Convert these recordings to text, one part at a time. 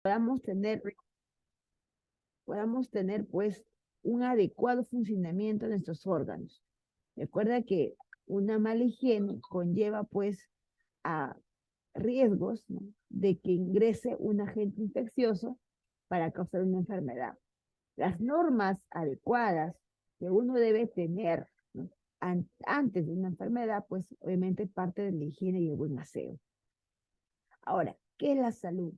podamos tener pues un adecuado funcionamiento de nuestros órganos. Recuerda que una mala higiene conlleva pues a riesgos, ¿no?, de que ingrese un agente infeccioso para causar una enfermedad. Las normas adecuadas que uno debe tener, ¿no?, antes de una enfermedad, pues obviamente parte de la higiene y el buen aseo. Ahora, ¿qué es la salud?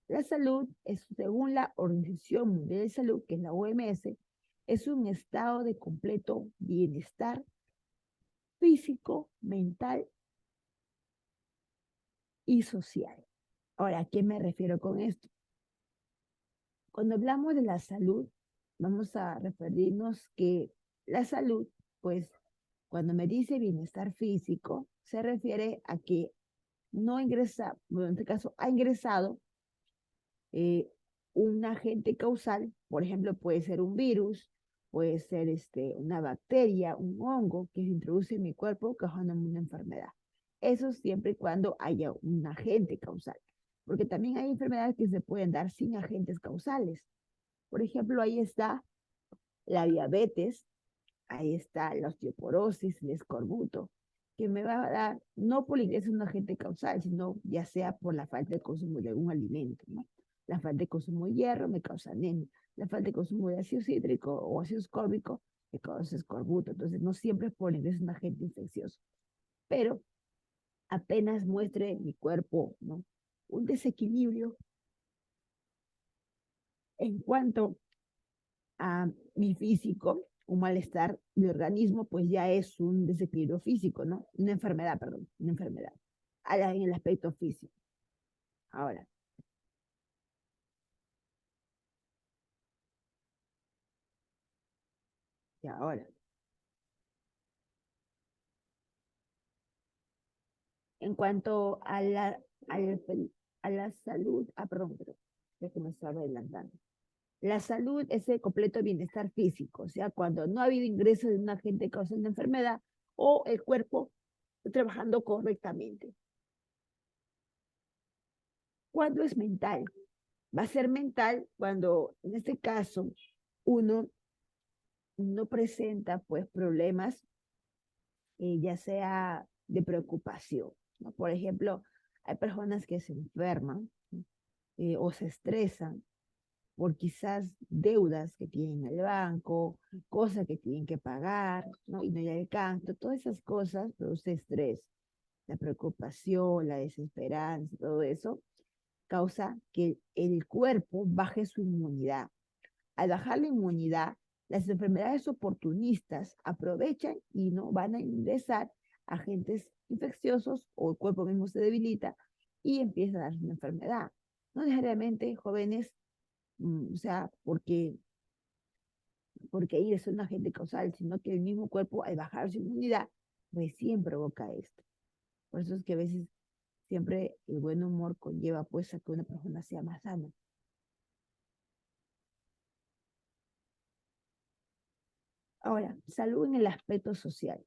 La salud es, según la Organización Mundial de Salud, que es la OMS, es un estado de completo bienestar físico, mental y social. Ahora, ¿a qué me refiero con esto? Cuando hablamos de la salud, vamos a referirnos que la salud, pues, cuando me dice bienestar físico, se refiere a que no ingresa, bueno, en este caso, ha ingresado eh, un agente causal, por ejemplo, puede ser un virus, puede ser una bacteria, un hongo que se introduce en mi cuerpo causando una enfermedad. Eso siempre y cuando haya un agente causal, porque también hay enfermedades que se pueden dar sin agentes causales. Por ejemplo, ahí está la diabetes, ahí está la osteoporosis, el escorbuto, que me va a dar no por ingreso de un agente causal, sino ya sea por la falta de consumo de algún alimento, ¿no? La falta de consumo de hierro me causa anemia, la falta de consumo de ácido cítrico o ácido ascórbico me causa escorbuto. Entonces, no siempre es por ingreso de un agente infeccioso, pero apenas muestre mi cuerpo, ¿no?, un desequilibrio en cuanto a mi físico, un malestar, mi organismo, pues ya es un desequilibrio físico, ¿no? Una enfermedad, perdón, una enfermedad, en el aspecto físico. Ahora, y ahora, en cuanto a la, a la salud, perdón, es que me estaba adelantando. La salud es el completo bienestar físico, o sea, cuando no ha habido ingreso de un agente causante de enfermedad o el cuerpo está trabajando correctamente. ¿Cuándo es mental? Va a ser mental cuando, en este caso, uno no presenta pues problemas, ya sea de preocupación, ¿no? Por ejemplo, hay personas que se enferman o se estresan por quizás deudas que tienen en el banco, cosas que tienen que pagar, ¿no?, y no hay alcanza. Todas esas cosas producen estrés, la preocupación, la desesperanza, todo eso causa que el cuerpo baje su inmunidad. Al bajar la inmunidad, las enfermedades oportunistas aprovechan y no van a ingresar agentes infecciosos o el cuerpo mismo se debilita y empieza a darse una enfermedad. No necesariamente jóvenes, o sea, porque ahí es un agente causal, sino que el mismo cuerpo al bajar su inmunidad recién provoca esto. Por eso es que a veces siempre el buen humor conlleva pues a que una persona sea más sana. Ahora, salud en el aspecto social.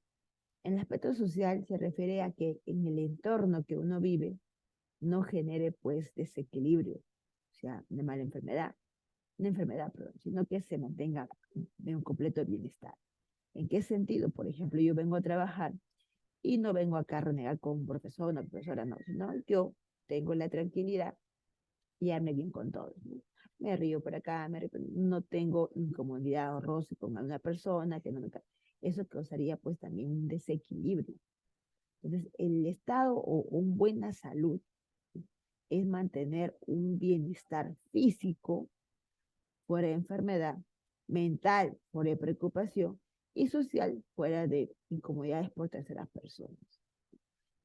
En el aspecto social se refiere a que en el entorno que uno vive no genere pues desequilibrio, o sea, una enfermedad, perdón, sino que se mantenga de un completo bienestar. ¿En qué sentido? Por ejemplo, yo vengo a trabajar y no vengo acá a renegar con un profesor o una profesora, no, sino yo tengo la tranquilidad y darme bien con todos, ¿no? Me río por acá, no tengo incomodidad o roce con alguna persona que no me... Eso causaría pues también un desequilibrio. Entonces, el estado o una buena salud es mantener un bienestar físico fuera de enfermedad, mental fuera de preocupación y social fuera de incomodidades por terceras personas.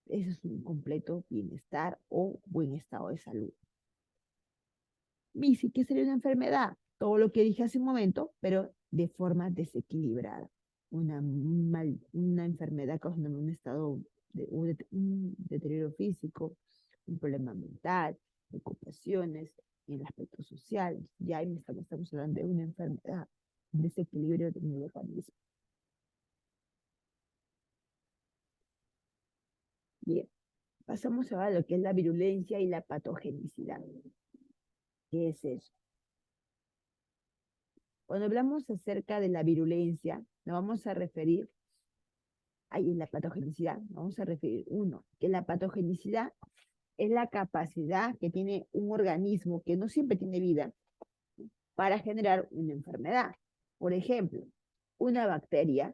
Eso es un completo bienestar o buen estado de salud. Y sí que sería una enfermedad, todo lo que dije hace un momento, pero de forma desequilibrada. Una enfermedad causando un estado un deterioro físico, un problema mental, preocupaciones en el aspecto social. Ya ahí estamos hablando de una enfermedad, un desequilibrio de mi organismo. Bien, pasamos ahora a lo que es la virulencia y la patogenicidad. ¿Qué es eso? Cuando hablamos acerca de la virulencia, nos vamos a referir, ahí en la patogenicidad, nos vamos a referir, uno, que la patogenicidad es la capacidad que tiene un organismo que no siempre tiene vida para generar una enfermedad. Por ejemplo, una bacteria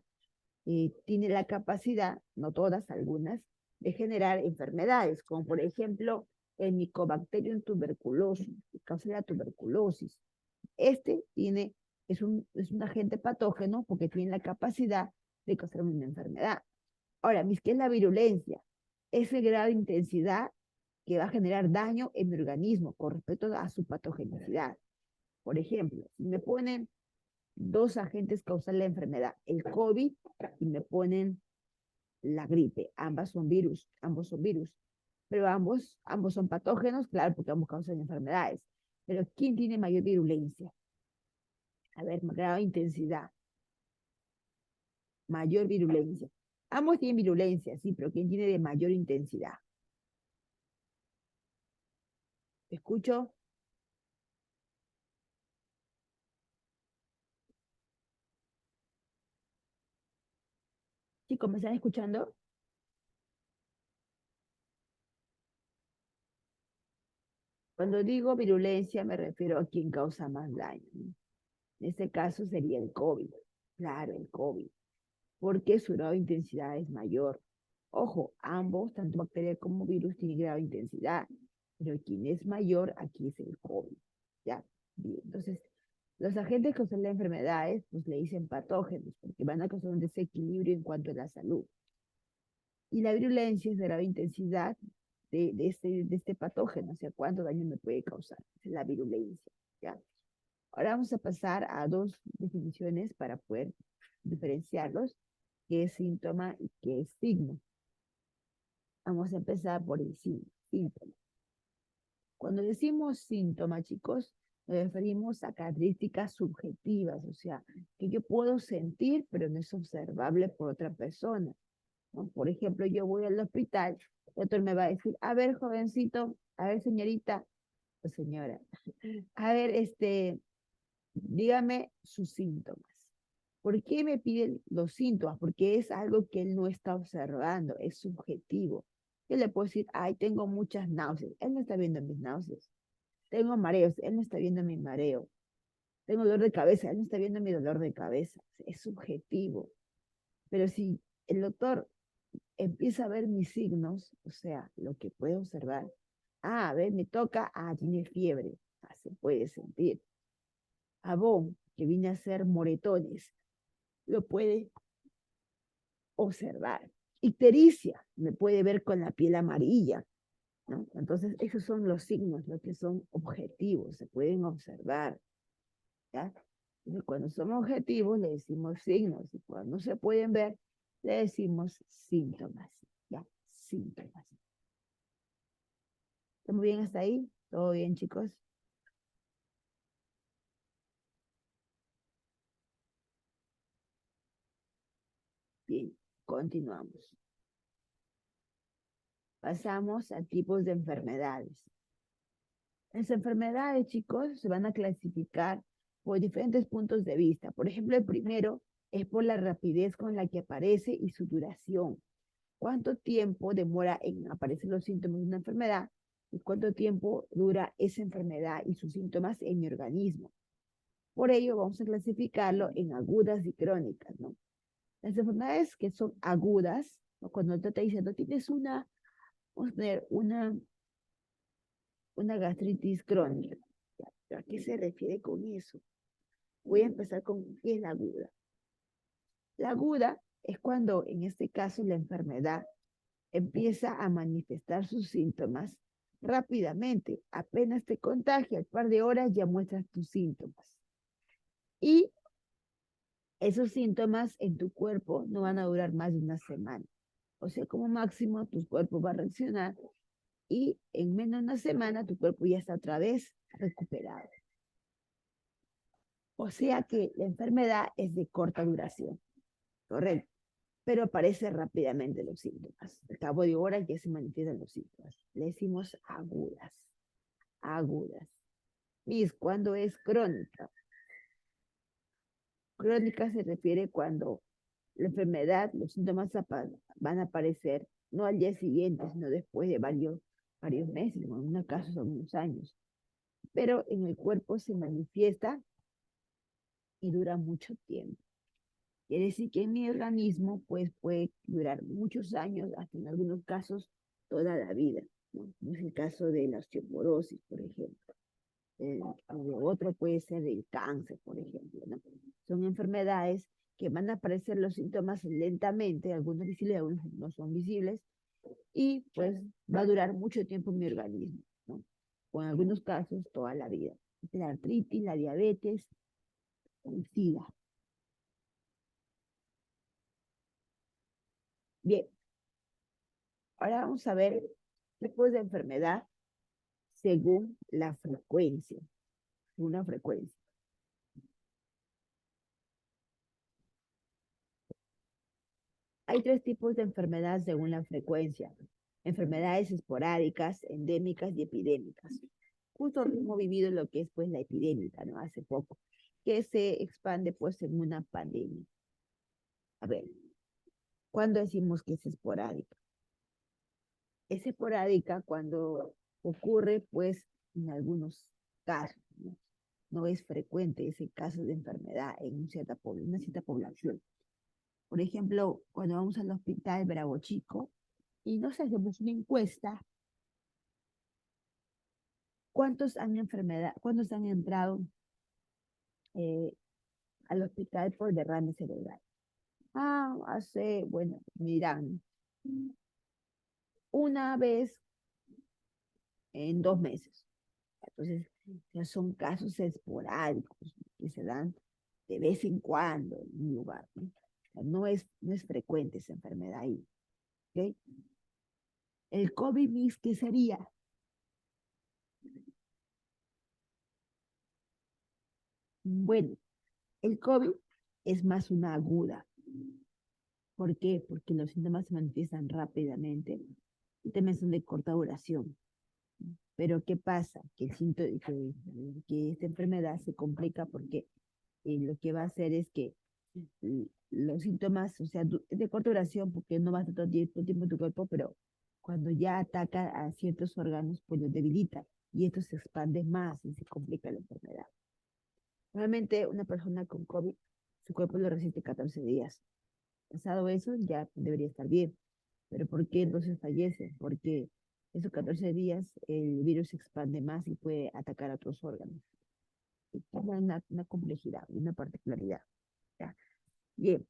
tiene la capacidad, no todas, algunas, de generar enfermedades, como por ejemplo el Mycobacterium tuberculosis, que causa la tuberculosis. Este es un agente patógeno porque tiene la capacidad de causar una enfermedad. Ahora, ¿qué es la virulencia? Es el grado de intensidad que va a generar daño en mi organismo con respecto a su patogenicidad. Por ejemplo, si me ponen dos agentes causales de la enfermedad, el COVID y me ponen la gripe, ambos son virus, pero ambos son patógenos, claro, porque ambos causan enfermedades. Pero ¿quién tiene mayor virulencia? A ver, grado de intensidad, mayor virulencia. Ambos tienen virulencia, sí, pero ¿quién tiene de mayor intensidad? ¿Te escucho? Chicos, ¿me están escuchando? Cuando digo virulencia me refiero a quién causa más daño, ¿no? En este caso sería el COVID. Claro, el COVID. Porque su grado de intensidad es mayor. Ojo, ambos, tanto bacteria como virus, tienen grado de intensidad. Pero quien es mayor aquí es el COVID. ¿Ya? Bien, entonces, los agentes que causan las enfermedades, pues le dicen patógenos, porque van a causar un desequilibrio en cuanto a la salud. Y la virulencia es de grado de intensidad de este patógeno, o sea, cuánto daño me puede causar. Es la virulencia, ¿ya? Ahora vamos a pasar a dos definiciones para poder diferenciarlos, qué es síntoma y qué es signo. Vamos a empezar por el síntoma. Cuando decimos síntoma, chicos, nos referimos a características subjetivas, o sea, que yo puedo sentir, pero no es observable por otra persona, ¿no? Por ejemplo, yo voy al hospital, el doctor me va a decir, a ver, jovencito, a ver, señorita, o señora, a ver, dígame sus síntomas. ¿Por qué me piden los síntomas? Porque es algo que él no está observando, es subjetivo. Yo le puedo decir, ay, tengo muchas náuseas. Él no está viendo mis náuseas. Tengo mareos, él no está viendo mi mareo. Tengo dolor de cabeza, él no está viendo mi dolor de cabeza. Es subjetivo. Pero si el doctor empieza a ver mis signos, o sea, lo que puede observar, a ver, me toca, tiene fiebre, se puede sentir. Que viene a ser moretones, lo puede observar. Ictericia, me puede ver con la piel amarilla, ¿no? Entonces, esos son los signos, los que son objetivos, se pueden observar, ¿ya? Entonces, cuando son objetivos, le decimos signos, y cuando no se pueden ver, le decimos síntomas, ¿ya? Síntomas. ¿Estamos bien hasta ahí? ¿Todo bien, chicos? Bien, continuamos. Pasamos a tipos de enfermedades. Las enfermedades, chicos, se van a clasificar por diferentes puntos de vista. Por ejemplo, el primero es por la rapidez con la que aparece y su duración. ¿Cuánto tiempo demora en aparecer los síntomas de una enfermedad? ¿Y cuánto tiempo dura esa enfermedad y sus síntomas en mi organismo? Por ello, vamos a clasificarlo en agudas y crónicas, ¿no? Las enfermedades que son agudas, ¿no? Cuando te diciendo, tienes vamos a poner una gastritis crónica. ¿A qué se refiere con eso? Voy a empezar con qué es la aguda. La aguda es cuando, en este caso, la enfermedad empieza a manifestar sus síntomas rápidamente. Apenas te contagia, al par de horas ya muestras tus síntomas. Y esos síntomas en tu cuerpo no van a durar más de una semana. O sea, como máximo, tu cuerpo va a reaccionar y en menos de una semana tu cuerpo ya está otra vez recuperado. O sea que la enfermedad es de corta duración, correcto, pero aparece rápidamente los síntomas. Al cabo de horas ya se manifiestan los síntomas. Le decimos agudas, agudas. Miss, ¿cuándo es crónica? Crónica se refiere cuando la enfermedad, los síntomas van a aparecer no al día siguiente, sino después de varios meses, o en algunos casos son unos años. Pero en el cuerpo se manifiesta y dura mucho tiempo. Quiere decir que en mi organismo pues, puede durar muchos años, hasta en algunos casos toda la vida, ¿no? Como es el caso de la osteoporosis, por ejemplo. Otro puede ser el cáncer, por ejemplo, ¿no? Son enfermedades que van a aparecer los síntomas lentamente, algunos visibles, algunos no son visibles, y pues va a durar mucho tiempo en mi organismo, ¿no? O en algunos casos toda la vida. La artritis, la diabetes, el SIDA. Bien, ahora vamos a ver tipos de enfermedad según la frecuencia, una frecuencia. Hay tres tipos de enfermedades según la frecuencia. Enfermedades esporádicas, endémicas y epidémicas. Justo hemos vivido lo que es pues la epidémica, ¿no? Hace poco, que se expande pues en una pandemia. A ver, ¿cuándo decimos que es esporádica? Es esporádica cuando ocurre pues en algunos casos, ¿no? No es frecuente ese caso de enfermedad en una cierta población. Por ejemplo, cuando vamos al hospital Bravo Chico y nos hacemos una encuesta, ¿cuántos han entrado eh, al hospital por derrame cerebral? Bueno, miran, una vez en 2 meses. Entonces, ya son casos esporádicos que se dan de vez en cuando en un lugar, ¿no? O sea, no es frecuente esa enfermedad ahí. ¿Okay? El COVID, ¿qué sería? Bueno, el COVID es más una aguda. ¿Por qué? Porque los síntomas se manifiestan rápidamente y también son de corta duración. Pero ¿qué pasa? Que esta enfermedad se complica porque lo que va a hacer es que los síntomas, o sea, es de corta duración porque no va a estar todo el tiempo en tu cuerpo, pero cuando ya ataca a ciertos órganos, pues los debilita y esto se expande más y se complica la enfermedad. Normalmente una persona con COVID, su cuerpo lo resiste 14 días. Pasado eso, ya debería estar bien. Pero ¿por qué entonces fallece? Porque esos 14 días el virus se expande más y puede atacar a otros órganos. Y tiene una complejidad, una particularidad. ¿Ya? Bien,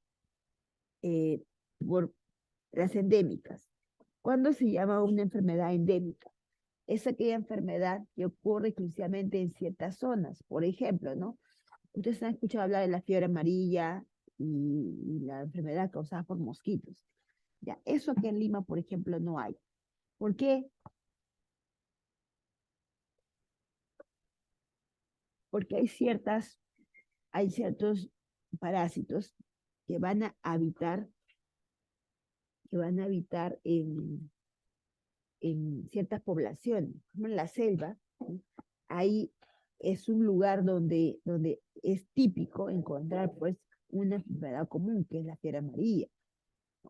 eh, por las endémicas. ¿Cuándo se llama una enfermedad endémica? Es aquella enfermedad que ocurre exclusivamente en ciertas zonas. Por ejemplo, ¿no? Ustedes han escuchado hablar de la fiebre amarilla y la enfermedad causada por mosquitos. Ya, eso aquí en Lima, por ejemplo, no hay. ¿Por qué? Porque hay ciertos parásitos que van a habitar, en ciertas poblaciones, como en la selva, ¿sí? Ahí es un lugar donde es típico encontrar pues una enfermedad común, que es la fiebre amarilla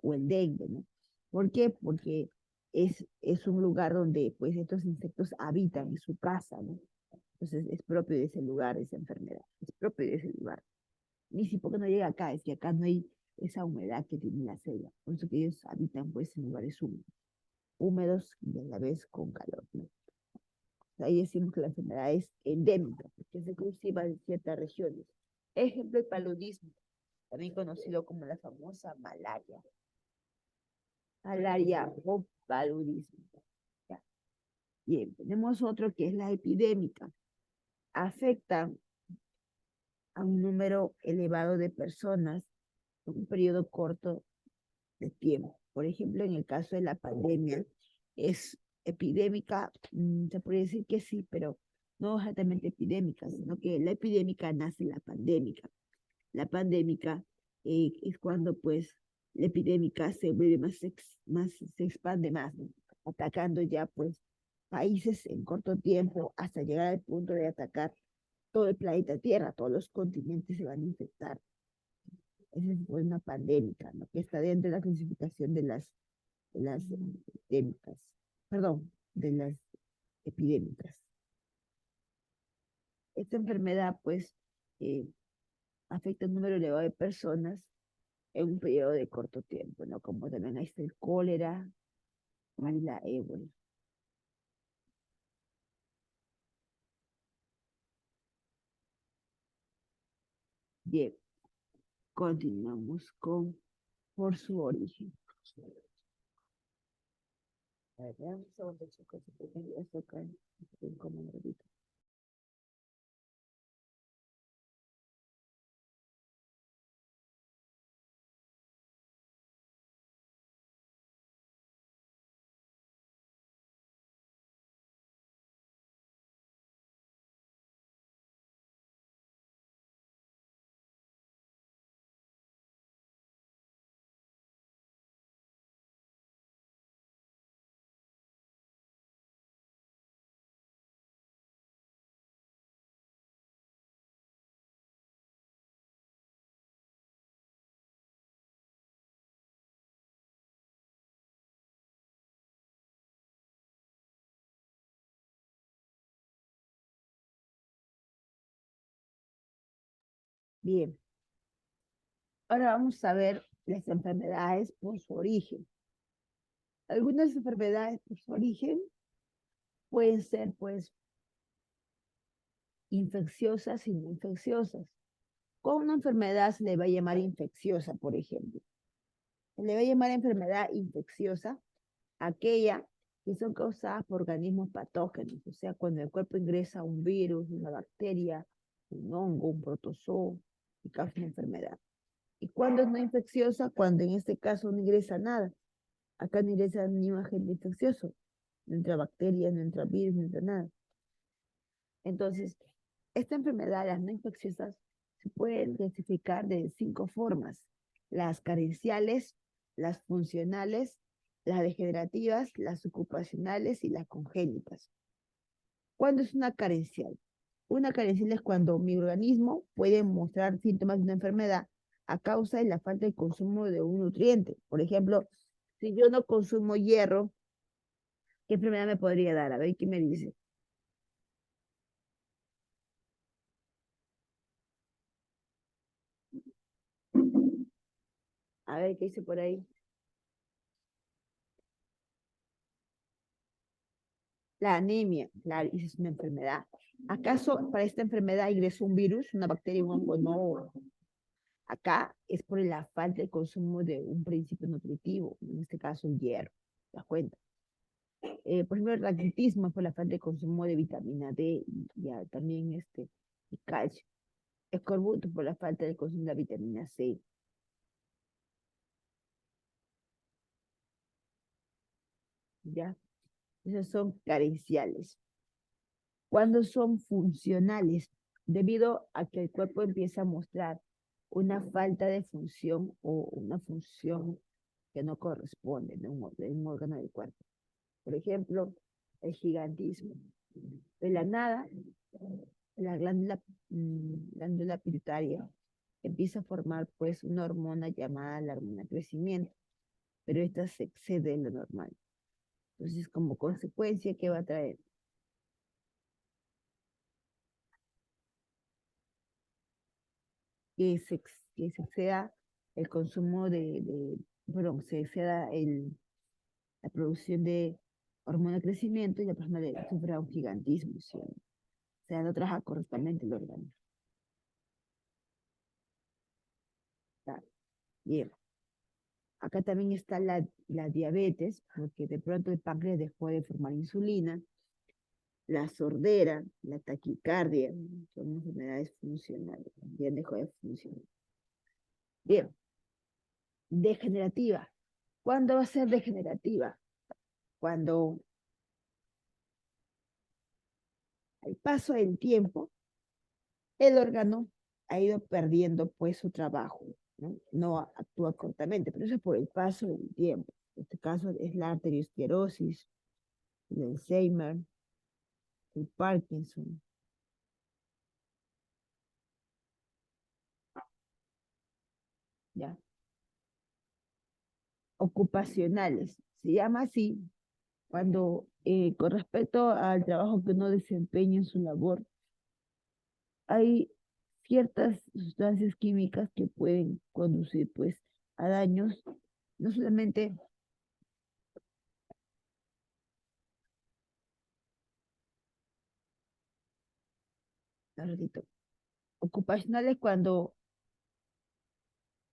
o el dengue, ¿no? ¿Por qué? Porque es un lugar donde pues estos insectos habitan en su casa, ¿no? Entonces es propio de ese lugar, esa enfermedad, es propio de ese lugar. Ni si porque no llega acá, es que acá no hay esa humedad que tiene la selva, por eso que ellos habitan pues en lugares húmedos y a la vez con calor, ¿no? Ahí decimos que la enfermedad es endémica, porque es exclusiva de ciertas regiones. Ejemplo, el paludismo, también conocido como la famosa malaria. Malaria o paludismo. ¿Ya? Bien, tenemos otro que es la epidémica. Afecta a un número elevado de personas en un periodo corto de tiempo. Por ejemplo, en el caso de la pandemia, es epidémica, se puede decir que sí, pero no exactamente epidémica, sino que la epidémica nace la pandémica. La pandémica es cuando pues la epidémica se vuelve más, se expande más, ¿no? Atacando ya pues países en corto tiempo hasta llegar al punto de atacar todo el planeta Tierra, todos los continentes se van a infectar. Esa fue una pandémica, ¿no? Que está dentro de la clasificación de las epidémicas, perdón, de las epidémicas. Esta enfermedad, pues, eh, afecta a un número elevado de personas en un periodo de corto tiempo, ¿no? Como también ahí está el cólera y la ébola. Bien, continuamos con por su origen. A ver, veamos un segundo, chicos, esto acá, como un ratito. Bien, ahora vamos a ver las enfermedades por su origen. Algunas enfermedades por su origen pueden ser, pues, infecciosas y no infecciosas. Con una enfermedad se le va a llamar infecciosa, por ejemplo. Se le va a llamar enfermedad infecciosa aquella que son causadas por organismos patógenos, o sea, cuando el cuerpo ingresa un virus, una bacteria, un hongo, un protozoo, y causa una enfermedad. ¿Y cuando es no infecciosa? Cuando en este caso no ingresa nada. Acá no ingresa ni un agente infeccioso, no entra bacterias, no entra virus, no entra nada. Entonces, esta enfermedad, las no infecciosas, se pueden clasificar de 5 formas: las carenciales, las funcionales, las degenerativas, las ocupacionales y las congénitas. ¿Cuándo es una carencial? Una carencial es cuando mi organismo puede mostrar síntomas de una enfermedad a causa de la falta de consumo de un nutriente. Por ejemplo, si yo no consumo hierro, ¿qué enfermedad me podría dar? A ver, ¿qué me dice? A ver, ¿qué dice por ahí? La anemia, claro, esa es una enfermedad. ¿Acaso para esta enfermedad ingresó un virus, una bacteria, un hongo? No. Acá es por la falta de consumo de un principio nutritivo, en este caso el hierro. ¿Te das cuenta? Por ejemplo, el raquitismo es por la falta de consumo de vitamina D y ya, también y calcio. Escorbuto por la falta de consumo de la vitamina C. ¿Ya? Esos son carenciales. Cuando son funcionales, debido a que el cuerpo empieza a mostrar una falta de función o una función que no corresponde de un órgano del cuerpo. Por ejemplo, el gigantismo. De la nada, la glándula pituitaria empieza a formar pues una hormona llamada la hormona de crecimiento, pero esta se excede de lo normal. Entonces, como consecuencia, ¿qué va a traer? Que se exceda el consumo perdón, se exceda la producción de hormona de crecimiento y la persona sufra un gigantismo, ¿sí? O sea, no trabaja correctamente el órgano. Claro. Bien. Acá también está la diabetes, porque de pronto el páncreas dejó de formar insulina, la sordera, la taquicardia, son enfermedades funcionales, ya dejó de funcionar. Bien, degenerativa. ¿Cuándo va a ser degenerativa? Cuando al paso del tiempo, el órgano ha ido perdiendo pues su trabajo, ¿no? No actúa correctamente, pero eso es por el paso del tiempo. En este caso es la arteriosclerosis, el Alzheimer, el Parkinson, ¿ya? Ocupacionales. Se llama así cuando, con respecto al trabajo que uno desempeña en su labor, hay ciertas sustancias químicas que pueden conducir, pues, a daños, no solamente, un ratito, ocupacionales cuando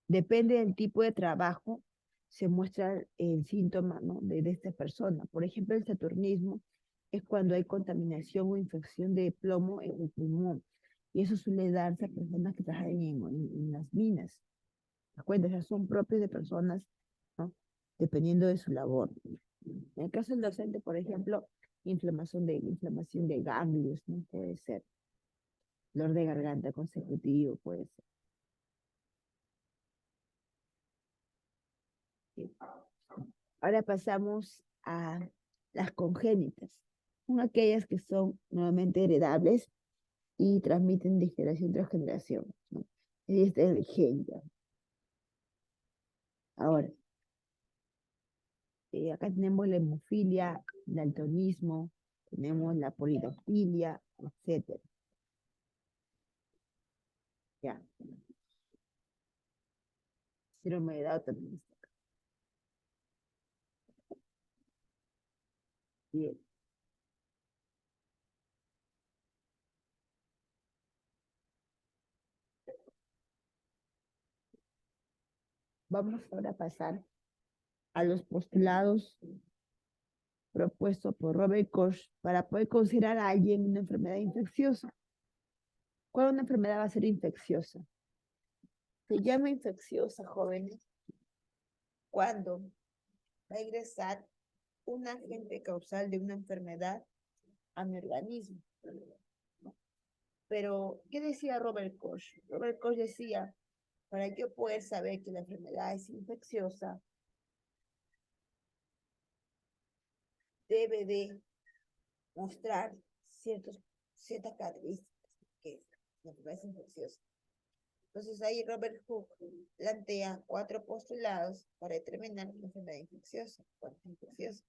depende del tipo de trabajo, se muestra el síntoma, ¿no? de esta persona. Por ejemplo, el saturnismo es cuando hay contaminación o infección de plomo en el pulmón. Y eso suele darse a personas que trabajan en las minas. ¿Te das cuenta? O sea, son propios de personas, ¿no? Dependiendo de su labor. En el caso del docente, por ejemplo, inflamación de ganglios, ¿no? Puede ser. Dolor de garganta consecutivo, puede ser. ¿Sí? Ahora pasamos a las congénitas. Son aquellas que son nuevamente heredables y transmiten de generación tras generación, ¿no? Y este es el gen ya. Ahora, acá tenemos la hemofilia, el daltonismo, tenemos la polidactilia, etcétera. Ya, síndrome de Down también está acá. Bien, vamos ahora a pasar a los postulados propuestos por Robert Koch para poder considerar a alguien una enfermedad infecciosa. ¿Cuál una enfermedad va a ser infecciosa? Se llama infecciosa, jóvenes, cuando va a ingresar un agente causal de una enfermedad a mi organismo. Pero, ¿qué decía Robert Koch? Robert Koch decía, para yo poder saber que la enfermedad es infecciosa, debe de mostrar ciertas características que la enfermedad es infecciosa. Entonces ahí Robert Hooke plantea 4 postulados para determinar la enfermedad infecciosa. ¿Cuál es infecciosa?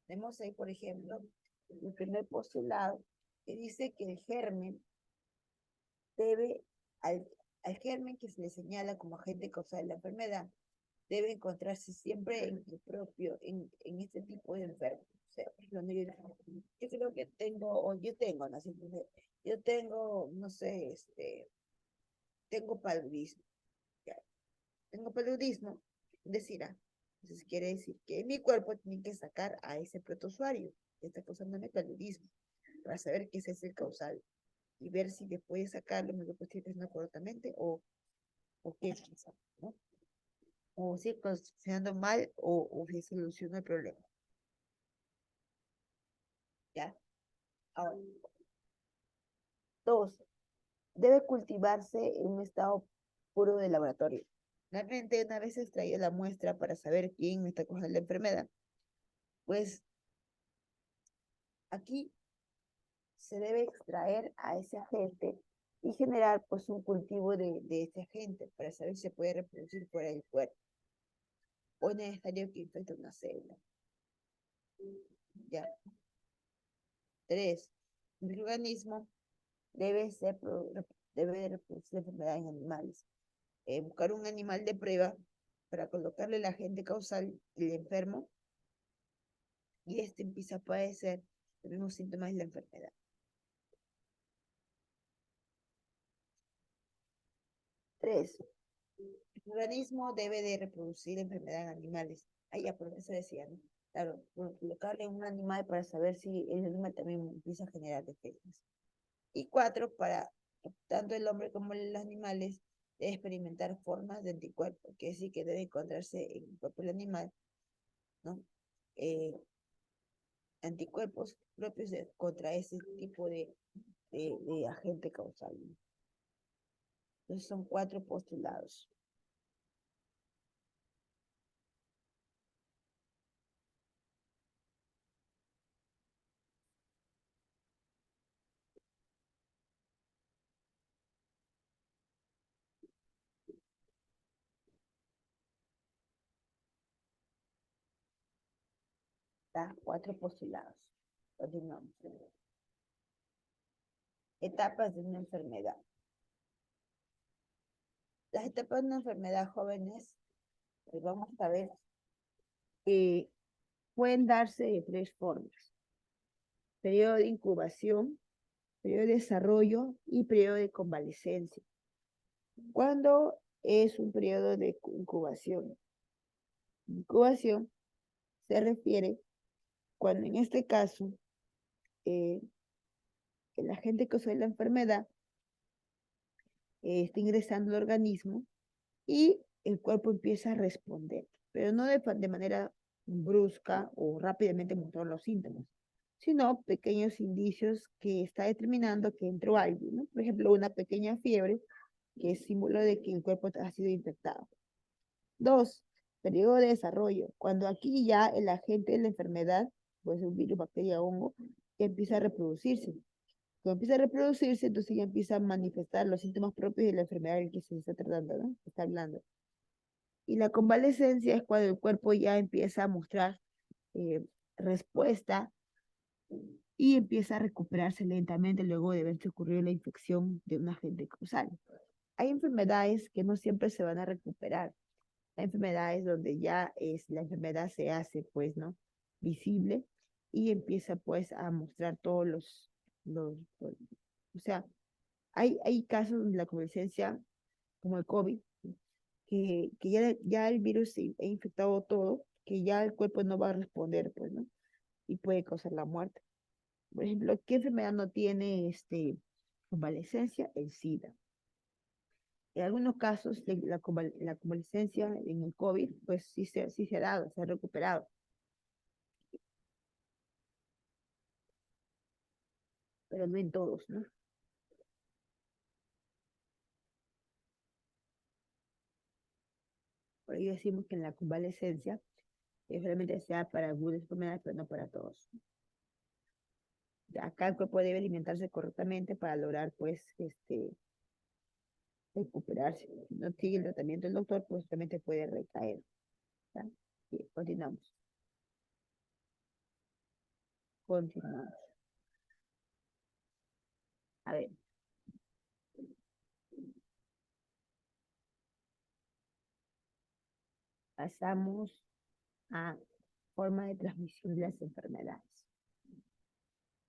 Tenemos ahí, por ejemplo, el primer postulado que dice que el germen debe, al, al germen que se le señala como agente causal de la enfermedad, debe encontrarse siempre en el propio, en este tipo de enfermos. O sea, por ejemplo, yo creo que tengo, o yo tengo, no sé, yo tengo, no sé, tengo paludismo. Ya, tengo paludismo, decirá. Entonces quiere decir que mi cuerpo tiene que sacar a ese protozoario que está causándome paludismo para saber que ese es el causal y ver si después de sacarlo me lo estoy haciendo correctamente o qué está pasando, ¿no? O si está funcionando mal o si soluciona el problema. ¿Ya? Ahora, 2, debe cultivarse en un estado puro de laboratorio. Realmente, una vez extraída la muestra para saber quién me está causando la enfermedad, pues aquí se debe extraer a ese agente y generar pues un cultivo de ese agente para saber si se puede reproducir fuera del cuerpo o es necesario que infecte una célula. Ya. 3, el organismo debe, ser, debe reproducir la enfermedad en animales. Buscar un animal de prueba para colocarle el agente causal del enfermo y este empieza a padecer los mismos síntomas de la enfermedad. 3, el organismo debe de reproducir la enfermedad en animales. Ahí ya por eso decía, ¿no? Claro, colocarle un animal para saber si el animal también empieza a generar defensas. Y 4, para tanto el hombre como los animales debe experimentar formas de anticuerpos, que es decir, que debe encontrarse en el cuerpo del animal, ¿no? Eh, anticuerpos propios contra ese tipo de agente causal. Entonces son 4 postulados. Está 4 postulados. Continuamos. Etapas de una enfermedad. Las etapas de una enfermedad, jóvenes, pues vamos a ver, pueden darse de 3 formas. Periodo de incubación, periodo de desarrollo y periodo de convalecencia. ¿Cuándo es un periodo de incubación? Incubación se refiere cuando en este caso el agente que causa la enfermedad está ingresando al organismo y el cuerpo empieza a responder, pero no de manera brusca o rápidamente mostrar los síntomas, sino pequeños indicios que está determinando que entró algo, ¿no? Por ejemplo, una pequeña fiebre, que es símbolo de que el cuerpo ha sido infectado. 2, periodo de desarrollo, cuando aquí ya el agente de la enfermedad, puede ser un virus, bacteria, hongo, que empieza a reproducirse. Cuando empieza a reproducirse, entonces ya empieza a manifestar los síntomas propios de la enfermedad del que se está tratando, ¿no? Se está hablando. Y la convalecencia es cuando el cuerpo ya empieza a mostrar respuesta y empieza a recuperarse lentamente luego de haberse ocurrido la infección de un agente causal. Hay enfermedades que no siempre se van a recuperar. Hay enfermedades donde ya la enfermedad se hace, pues, ¿no? Visible y empieza, pues, a mostrar todos o sea, hay casos donde la convalecencia, como el COVID, que ya el virus ha infectado todo, que ya el cuerpo no va a responder, pues, ¿no? Y puede causar la muerte. Por ejemplo, ¿qué enfermedad no tiene convalecencia? El SIDA. En algunos casos, la convalecencia en el COVID, pues sí se ha dado, se ha recuperado, pero no en todos, ¿no? Por ello decimos que en la convalecencia realmente sea para algunas enfermedades, pero no para todos. Acá el cuerpo debe alimentarse correctamente para lograr, pues, recuperarse. Si no sigue el tratamiento del doctor, pues realmente puede recaer. ¿Ya? Y continuamos. Continuamos. A ver, pasamos a forma de transmisión de las enfermedades.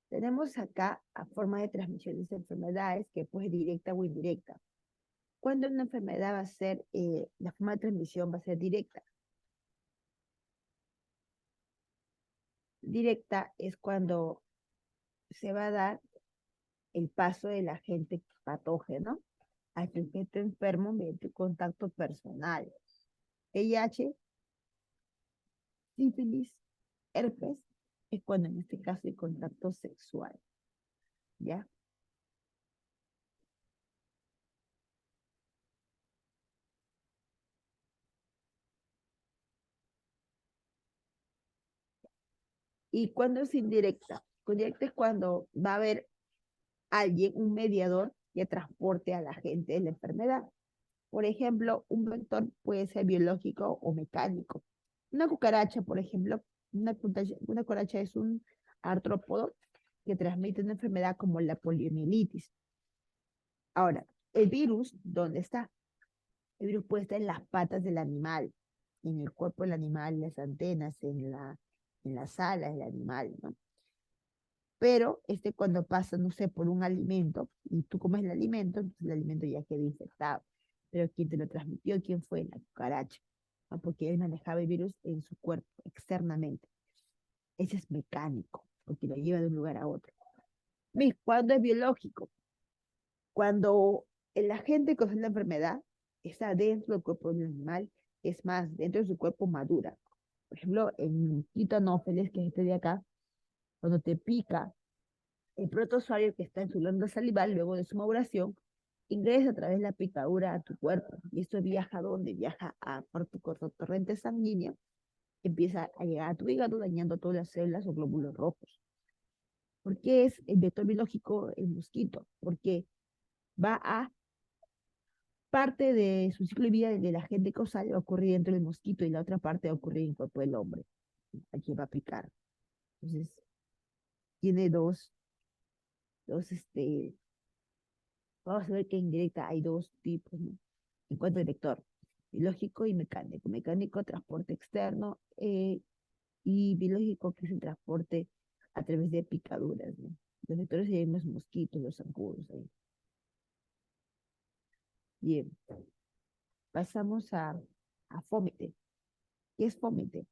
Tenemos acá a forma de transmisión de las enfermedades que puede ser directa o indirecta. ¿Cuándo una enfermedad va a ser, la forma de transmisión va a ser directa? Directa es cuando se va a dar el paso del agente patógeno al sujeto enfermo mediante contacto personal. VIH, sífilis, herpes, es cuando en este caso hay contacto sexual, ¿ya? ¿Y cuando es indirecta? Indirecta es cuando va a haber alguien, un mediador, que transporte a la gente de la enfermedad. Por ejemplo, un vector puede ser biológico o mecánico. Una cucaracha, por ejemplo, una cucaracha es un artrópodo que transmite una enfermedad como la poliomielitis. Ahora, el virus, ¿dónde está? El virus puede estar en las patas del animal, en el cuerpo del animal, en las antenas, en las alas del animal, ¿no? Pero cuando pasa, no sé, por un alimento y tú comes el alimento, entonces el alimento ya queda infectado. Pero ¿quién te lo transmitió? ¿Quién fue? La cucaracha, ¿no? Porque él manejaba el virus en su cuerpo, externamente. Ese es mecánico, porque lo lleva de un lugar a otro. ¿Cuándo es biológico? Cuando el agente que causa la enfermedad está dentro del cuerpo del animal, es más, dentro de su cuerpo madura. Por ejemplo, en Titanófeles, que es este de acá, cuando te pica, el protozoario que está en su glándula salival, luego de su maduración, ingresa a través de la picadura a tu cuerpo. Y esto viaja a dónde? Viaja por tu torrente sanguíneo, empieza a llegar a tu hígado, dañando todas las células o glóbulos rojos. ¿Por qué es el vector biológico el mosquito? Porque va a parte de su ciclo de vida del agente causal va a ocurrir dentro del mosquito y la otra parte va a ocurrir en el cuerpo del hombre. Aquí va a picar. Entonces, tiene dos, vamos a ver que en directa hay dos tipos, ¿no? En cuanto al vector, biológico y mecánico. Mecánico, transporte externo, y biológico, que es el transporte a través de picaduras, ¿no? Los vectores serían los mosquitos, los zancudos, ahí. Bien, pasamos a fómite. ¿Qué es fómite?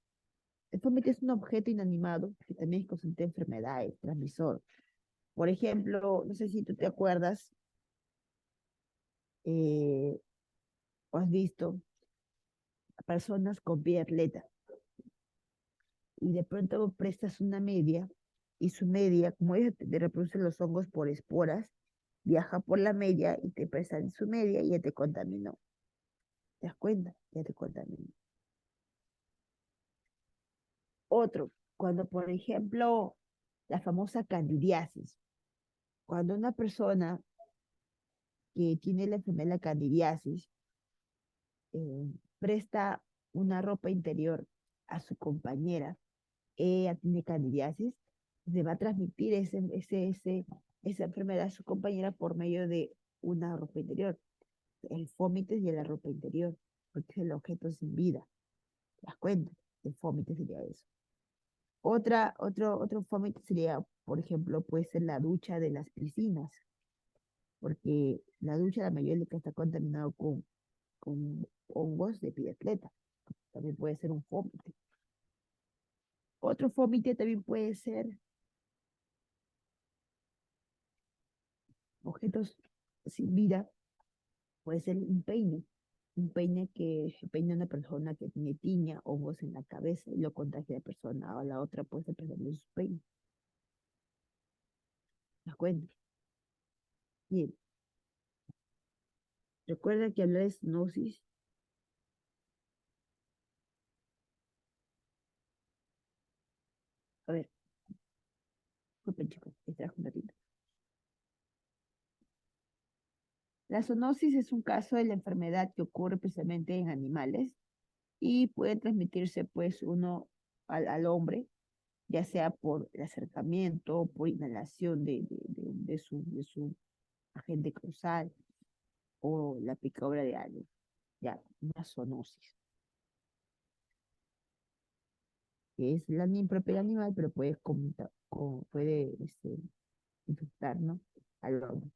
El fómite es un objeto inanimado que también es causante de enfermedades, transmisor. Por ejemplo, no sé si tú te acuerdas, eh, o has visto a personas con pie de atleta y de pronto prestas una media y su media, como ellos te reproducen los hongos por esporas, viaja por la media y te prestan su media y ya te contaminó. ¿Te das cuenta? Ya te contaminó. Otro, cuando por ejemplo la famosa candidiasis, cuando una persona que tiene la enfermedad de la candidiasis presta una ropa interior a su compañera, ella tiene candidiasis, se va a transmitir esa enfermedad a su compañera por medio de una ropa interior, el fómite y la ropa interior, porque es el objeto sin vida. ¿Te das cuenta? El fómite sería eso. Otro fómite sería, por ejemplo, puede ser la ducha de las piscinas, porque la ducha, la mayoría de que está contaminado con hongos de piatleta. También puede ser un fómite. Otro fómite también puede ser objetos sin vida, puede ser un peine que peina a una persona que tiene tiña, hongos en la cabeza y lo contagia a la persona, o a la otra puede ser perderle su peine. ¿Te das cuenta? Bien, recuerda que hablar de zoonosis, a ver, disculpen chicos, extrajo un ratito. La zoonosis es un caso de la enfermedad que ocurre precisamente en animales y puede transmitirse pues uno al hombre, ya sea por el acercamiento o por inhalación de su agente causal o la picadura de algo, ya, una zoonosis, que es la impropia del animal, pero puede infectar, ¿no? Al hombre.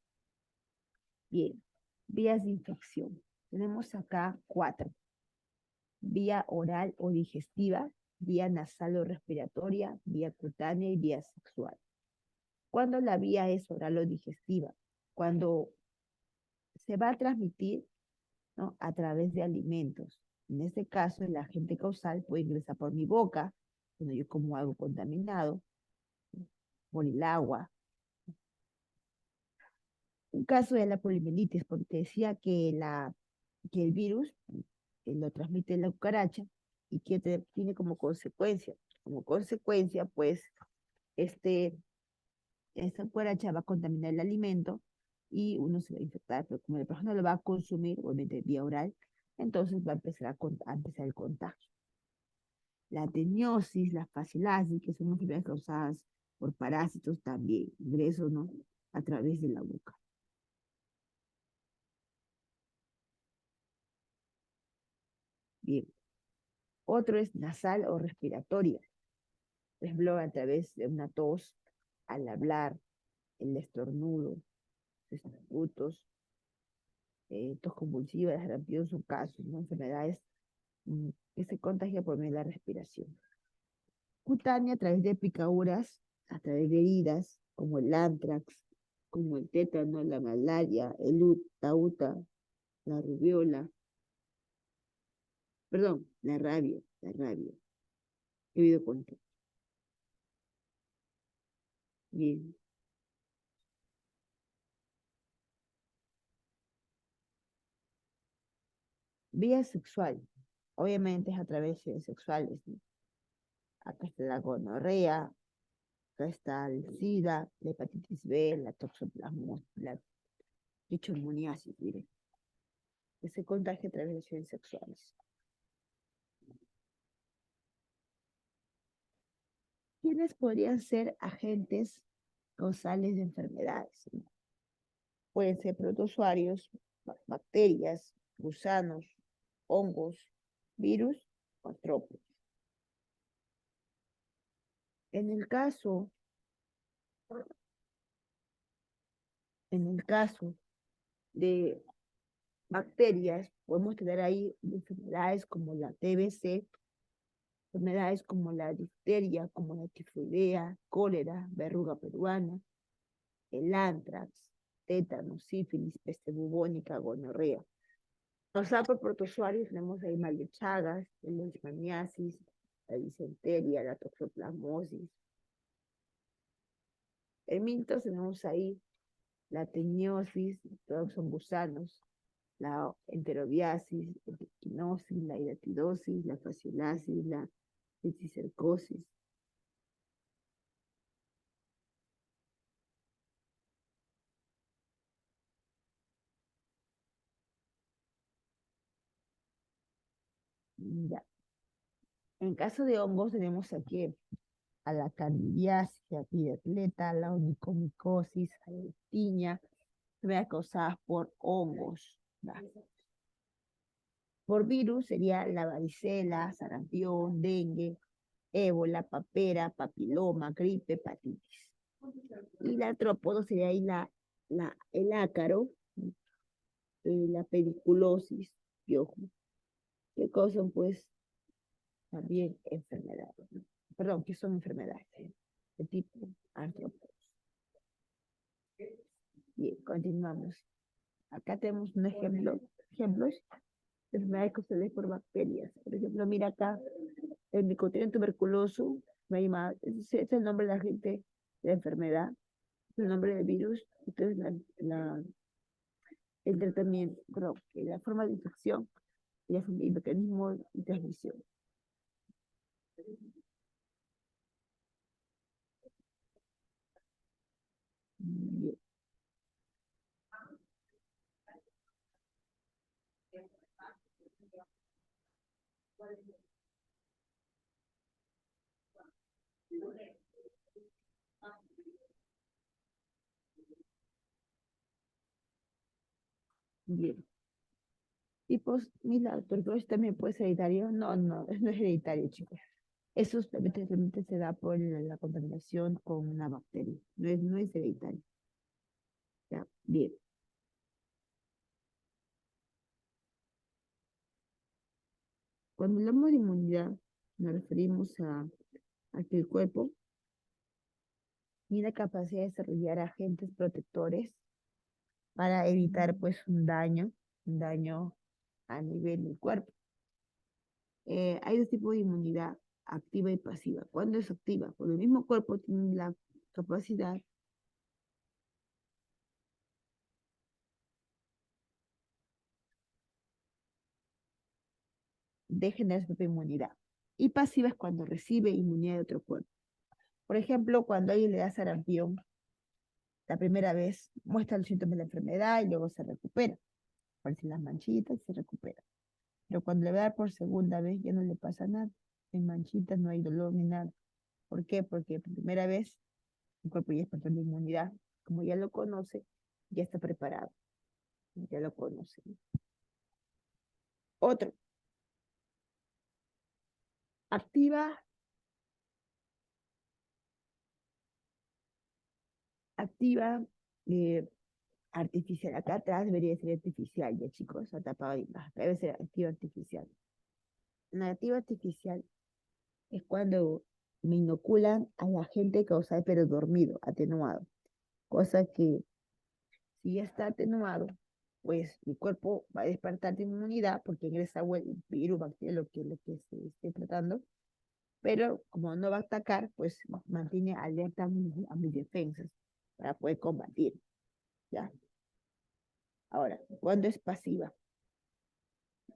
Bien, vías de infección. Tenemos acá 4. Vía oral o digestiva, vía nasal o respiratoria, vía cutánea y vía sexual. Cuando la vía es oral o digestiva, cuando se va a transmitir, ¿no?, a través de alimentos. En este caso, el agente causal puede ingresar por mi boca, cuando yo como algo contaminado, por el agua. Un caso de la poliomielitis, porque te decía que el virus lo transmite la cucaracha y que tiene como consecuencia, pues, este, esta cucaracha va a contaminar el alimento y uno se va a infectar, pero como la persona lo va a consumir, obviamente vía oral, entonces va a empezar el contagio. La teniosis, la facilasis, que son enfermedades causadas por parásitos, también ingreso, ¿no?, a través de la boca. Bien. Otro es nasal o respiratoria. Por ejemplo, a través de una tos, al hablar, el estornudo, estornudos, tos convulsiva, sarampión son casos, ¿no?, enfermedades que se contagian por medio de la respiración. Cutánea a través de picaduras, a través de heridas, como el antrax, como el tétano, la malaria, el tauta, la rubiola, perdón, la rabia. He oído contar. Bien. Vía sexual. Obviamente es a través de sexuales, ¿no? Acá está la gonorrea, acá está el SIDA, la hepatitis B, la toxoplasmosis, la trichomoniasis, mire, que se contagia a través de relaciones sexuales. ¿Quiénes podrían ser agentes causales de enfermedades? Pueden ser protozoarios, bacterias, gusanos, hongos, virus o artrópodos. En el caso, en el caso de bacterias, podemos tener ahí enfermedades como la TBC, enfermedades como la difteria, como la tifoidea, cólera, verruga peruana, el antrax, tétano, sífilis, peste bubónica, gonorrea. Causadas por protozoarios tenemos ahí mal de Chagas, el leishmaniasis, la disentería, la toxoplasmosis. En mitos tenemos ahí la teniosis, todos son gusanos, la enterobiasis, la triquinosis, la hidatidosis, la fasciolasis, la cisticercosis. Ya. En caso de hongos tenemos aquí a la candidiasis, la piretleta, la onicomicosis, la leptiña, causadas por hongos. ¿Va? Por virus sería la varicela, sarampión, dengue, ébola, papera, papiloma, gripe, hepatitis. Y la artrópodo sería ahí el ácaro, la pediculosis, piojo, que causan pues también enfermedades, ¿no? Perdón, que son enfermedades de tipo artrópodos. Bien, continuamos. Acá tenemos un ejemplos de enfermedades causadas por bacterias. Por ejemplo, mira acá, el micotidio tuberculoso, ese es el nombre de la gente de la enfermedad, el nombre del virus, entonces el tratamiento, perdón, la forma de infección y el mecanismo de transmisión. Bien, bien. Tipos, mira, tuberculosis también puede ser hereditario. No, no, no es hereditario, chicos. Eso simplemente se da por la contaminación con una bacteria. No es hereditario. Ya, bien. Cuando hablamos de inmunidad, nos referimos a que el cuerpo tiene la capacidad de desarrollar agentes protectores para evitar pues un daño a nivel del cuerpo. Hay dos tipos de inmunidad, activa y pasiva. ¿Cuándo es activa? Cuando el mismo cuerpo tiene la capacidad de generar su propia inmunidad. Y pasiva es cuando recibe inmunidad de otro cuerpo. Por ejemplo, cuando alguien le da sarampión, la primera vez muestra los síntomas de la enfermedad y luego se recupera. Aparecen las manchitas y se recupera. Pero cuando le va a dar por segunda vez ya no le pasa nada. En manchitas no hay dolor ni nada. ¿Por qué? Porque por primera vez el cuerpo ya es patrón de inmunidad. Como ya lo conoce, ya está preparado. Ya lo conoce. Otro. Activa, activa eh, artificial. Acá atrás debería ser artificial, ya chicos, está tapado ahí. Debe ser activa artificial. La activa artificial es cuando me inoculan a la gente causada, pero dormido, atenuado. Cosa que si ya está atenuado, pues mi cuerpo va a despertar de inmunidad porque ingresa el virus, bacteria, lo que se esté tratando, pero como no va a atacar, pues mantiene alerta a mis defensas para poder combatir, ¿ya? Ahora, ¿cuándo es pasiva?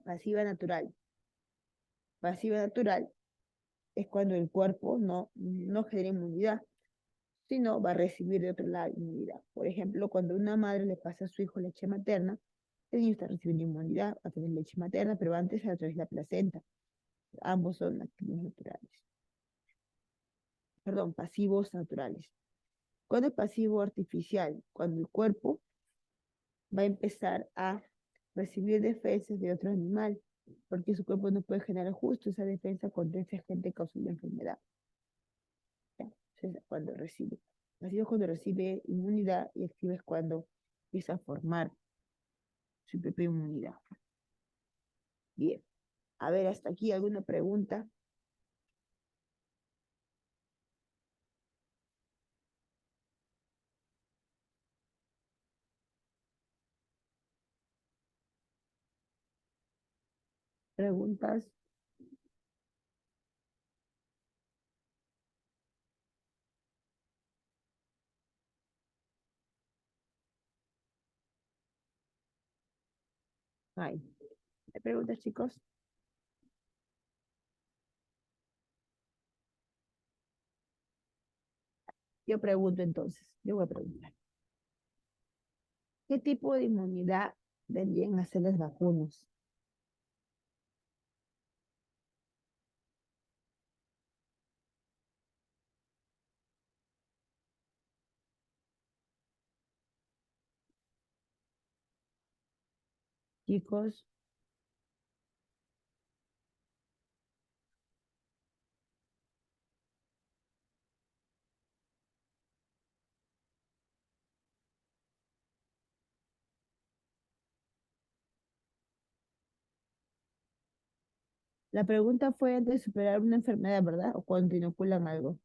Pasiva natural. Pasiva natural es cuando el cuerpo no genera inmunidad, sino va a recibir de otro lado inmunidad. Por ejemplo, cuando una madre le pasa a su hijo leche materna, el niño está recibiendo inmunidad a través de leche materna, pero antes a través de la placenta. Ambos son activos naturales. perdón, pasivos naturales. ¿Cuándo es pasivo artificial? Cuando el cuerpo va a empezar a recibir defensas de otro animal, porque su cuerpo no puede generar justo esa defensa contra ese agente causal de enfermedad. ¿Ya? Entonces, cuando recibe. Pasivo es cuando recibe inmunidad y activo es cuando empieza a formar su propia inmunidad. Bien. A ver, hasta aquí alguna pregunta. Preguntas. Ay, ¿hay preguntas, chicos? Yo pregunto entonces. Yo voy a preguntar. ¿Qué tipo de inmunidad deberían hacer las vacunas? Chicos, la pregunta fue antes de superar una enfermedad, ¿verdad? O cuando inoculan algo.